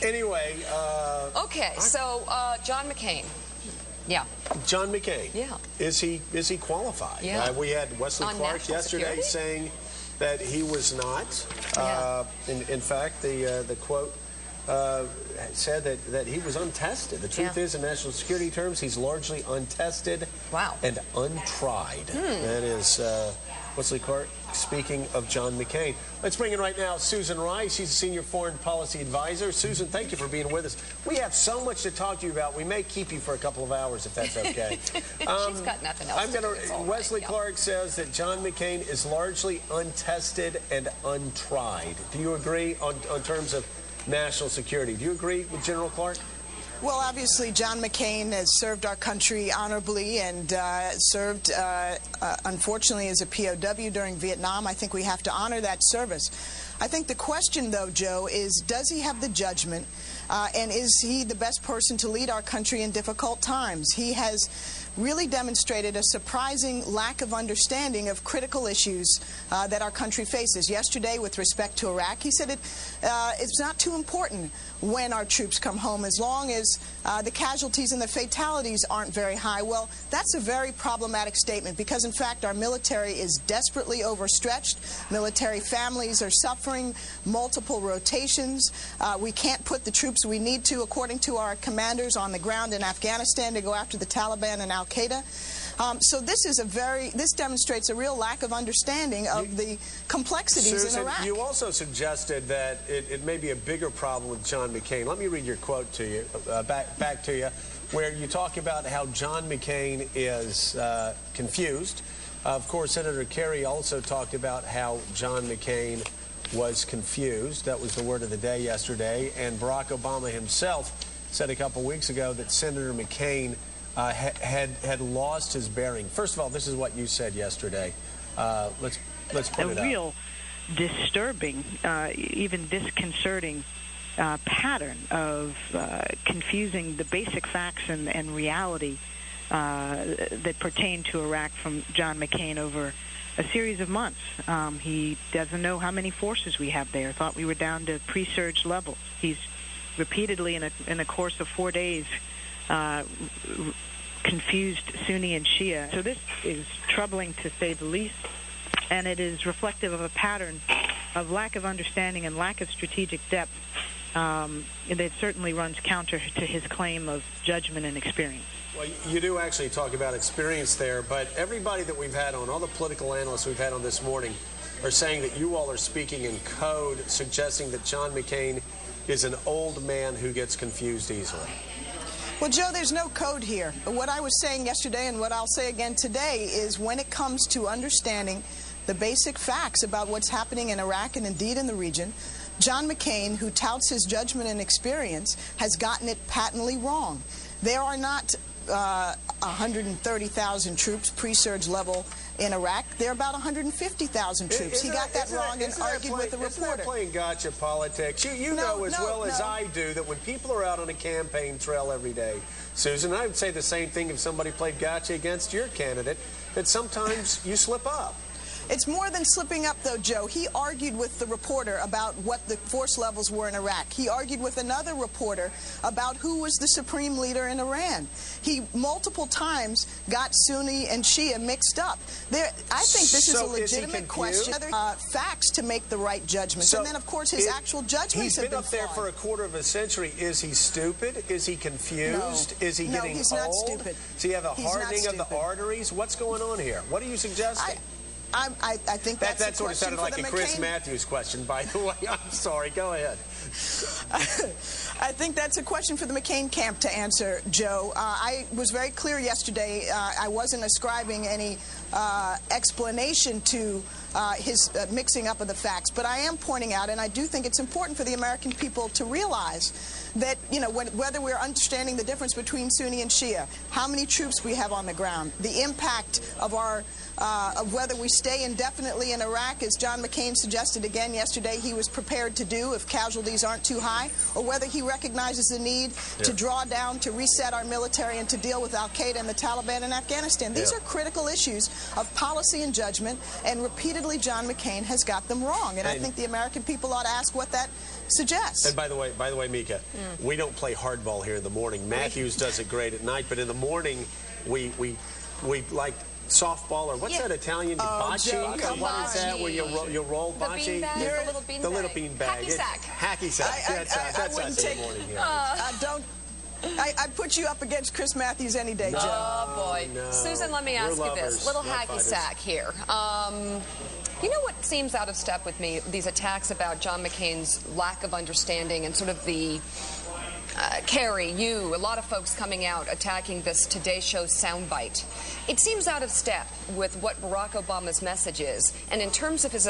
Anyway. Okay, so John McCain. Yeah. John McCain. Yeah. Is he qualified? Yeah. We had Wesley Clark yesterday saying that he was not. Yeah. In fact, the quote said that he was untested. The truth is, in national security terms, he's largely untested and untried. That is Wesley Clark speaking of John McCain. Let's bring in right now Susan Rice. She's a senior foreign policy advisor. Susan, thank you for being with us. We have so much to talk to you about. We may keep you for a couple of hours if that's okay. She's got nothing else to do. Wesley Clark says that John McCain is largely untested and untried. Do you agree on terms of national security? Do you agree with General Clark? Well, obviously, John McCain has served our country honorably and served, unfortunately, as a POW during Vietnam. I think we have to honor that service. I think the question, though, Joe, is does he have the judgment and is he the best person to lead our country in difficult times? He has really demonstrated a surprising lack of understanding of critical issues that our country faces. Yesterday, with respect to Iraq, he said it's not too important when our troops come home as long as the casualties and the fatalities aren't very high. Well, that's a very problematic statement because, in fact, our military is desperately overstretched. Military families are suffering multiple rotations. We can't put the troops we need to, according to our commanders, on the ground in Afghanistan to go after the Taliban and Al-Qaeda. So this demonstrates a real lack of understanding of the complexities Susan, in Iraq. You also suggested that it may be a bigger problem with John McCain. Let me read your quote to you, back to you, where you talk about how John McCain is confused. Of course, Senator Kerry also talked about how John McCain was confused. That was the word of the day yesterday. And Barack Obama himself said a couple weeks ago that Senator McCain had lost his bearing. First of all, this is what you said yesterday. Let's put it up. A real disturbing, even disconcerting pattern of confusing the basic facts and reality that pertain to Iraq from John McCain over a series of months. He doesn't know how many forces we have there. Thought we were down to pre-surge levels. He's repeatedly, in a course of 4 days, confused Sunni and Shia. So this is troubling, to say the least, and it is reflective of a pattern of lack of understanding and lack of strategic depth that certainly runs counter to his claim of judgment and experience. Well, you do actually talk about experience there, but everybody that we've had on, all the political analysts we've had on this morning, are saying that you all are speaking in code, suggesting that John McCain is an old man who gets confused easily. Well, Joe, there's no code here. What I was saying yesterday and what I'll say again today is when it comes to understanding the basic facts about what's happening in Iraq and indeed in the region, John McCain, who touts his judgment and experience, has gotten it patently wrong. There are not 130,000 troops pre-surge level in Iraq. There are about 150,000 troops. He got that wrong and argued with the reporter. Isn't that playing gotcha politics? You know as well as I do that when people are out on a campaign trail every day, Susan, I would say the same thing if somebody played gotcha against your candidate, that sometimes you slip up. It's more than slipping up, though, Joe. He argued with the reporter about what the force levels were in Iraq. He argued with another reporter about who was the supreme leader in Iran. He multiple times got Sunni and Shia mixed up. I think this is a legitimate question. Facts to make the right judgments. And then, of course, his actual judgments have been up there for a quarter of a century. Is he stupid? Is he confused? No. Is he getting he's old? not stupid. Does he have a hardening of the arteries? What's going on here? What are you suggesting? I think that sort of sounded like a Chris Matthews question, by the way. I'm sorry. Go ahead. I think that's a question for the McCain camp to answer, Joe. I was very clear yesterday. I wasn't ascribing any explanation to his mixing up of the facts, but I am pointing out, and I do think it's important for the American people to realize that, whether we're understanding the difference between Sunni and Shia, how many troops we have on the ground, the impact of of whether we stay indefinitely in Iraq, as John McCain suggested again yesterday he was prepared to do if casualties aren't too high, or whether he recognizes the need to draw down, to reset our military, and to deal with Al-Qaeda and the Taliban in Afghanistan. These are critical issues of policy and judgment, and repeatedly John McCain has got them wrong. And I think the American people ought to ask what that suggests. And by the way, Mika, we don't play hardball here in the morning. Matthews does it great at night, but in the morning, we like softball, or what's that Italian? Bocce? What is that, where you roll bocce? The little bean bag. The little bean bag. Hacky sack. Hacky sack. That's us in the morning here. I'd put you up against Chris Matthews any day, Joe. Oh, boy. No. Susan, let me ask you this. Little hacky sack here. You know what seems out of step with me? These attacks about John McCain's lack of understanding and sort of the Carrie, you, a lot of folks coming out attacking this Today Show soundbite. It seems out of step with what Barack Obama's message is. And in terms of his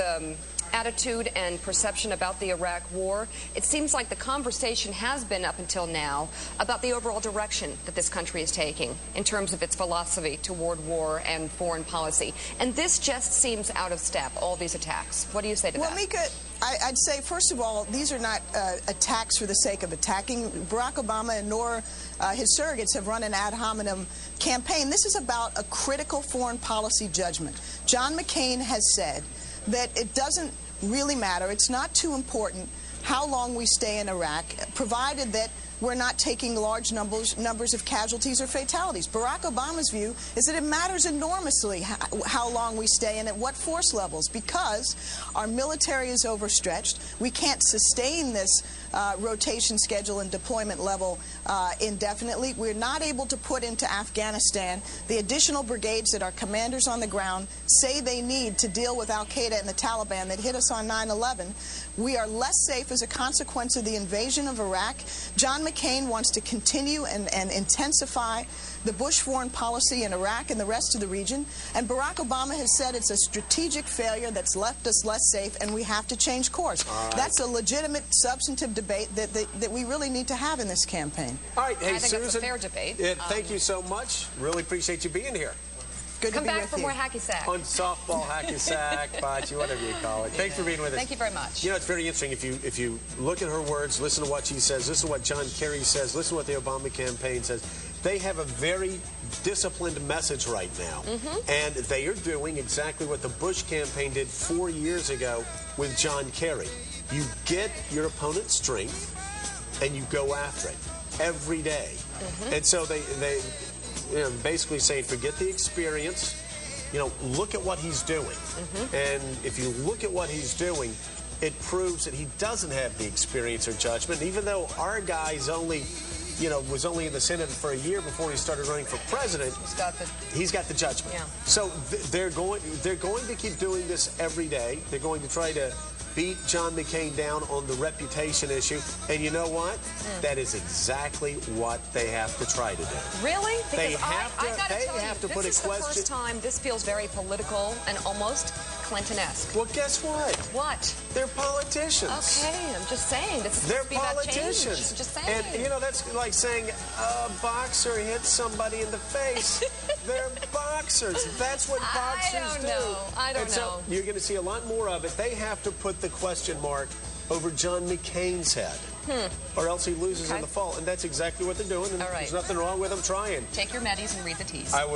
attitude and perception about the Iraq war, it seems like the conversation has been up until now about the overall direction that this country is taking in terms of its philosophy toward war and foreign policy. And this just seems out of step, all these attacks. What do you say to that? Well, Mika, I'd say, first of all, these are not attacks for the sake of attacking. Barack Obama nor his surrogates have run an ad hominem campaign. This is about a critical foreign policy judgment. John McCain has said that it doesn't really matter, it's not too important how long we stay in Iraq, provided that we're not taking large numbers of casualties or fatalities. Barack Obama's view is that it matters enormously how long we stay and at what force levels, because our military is overstretched. We can't sustain this rotation schedule and deployment level indefinitely. We're not able to put into Afghanistan the additional brigades that our commanders on the ground say they need to deal with al-Qaeda and the Taliban that hit us on 9/11. We are less safe as a consequence of the invasion of Iraq. John McCain wants to continue and intensify the Bush foreign policy in Iraq and the rest of the region. And Barack Obama has said it's a strategic failure that's left us less safe, and we have to change course. Right. That's a legitimate, substantive debate that we really need to have in this campaign. All right, hey, I think Susan, it's a fair debate. Thank you so much. Really appreciate you being here. Good Come to be back with for you. more hacky sack. On softball, hacky sack, bocce, whatever you call it. Thanks for being with us. Thank you very much. You know, it's very interesting. If you look at her words, listen to what she says, listen to what John Kerry says, listen to what the Obama campaign says. They have a very disciplined message right now. And they are doing exactly what the Bush campaign did 4 years ago with John Kerry. You get your opponent's strength and you go after it every day. And so they basically saying, forget the experience, look at what he's doing. And if you look at what he's doing, it proves that he doesn't have the experience or judgment. Even though our guy's was only in the Senate for a year before he started running for president, he's got the judgment. Yeah. So they're going to keep doing this every day. They're going to try to beat John McCain down on the reputation issue. And you know what? That is exactly what they have to try to do. Really? Because they have to put a question. This is the first time this feels very political and almost Clinton-esque. Well, guess what? What? They're politicians. Okay, I'm just saying. This is They're supposed to be about politicians. change. Just saying. And, that's like saying a boxer hits somebody in the face. They're boxers. That's what boxers do. I don't know. So you're going to see a lot more of it. They have to put the question mark over John McCain's head, or else he loses in the fall. And that's exactly what they're doing. And All right. There's nothing wrong with them trying. Take your medis and read the teas. I will.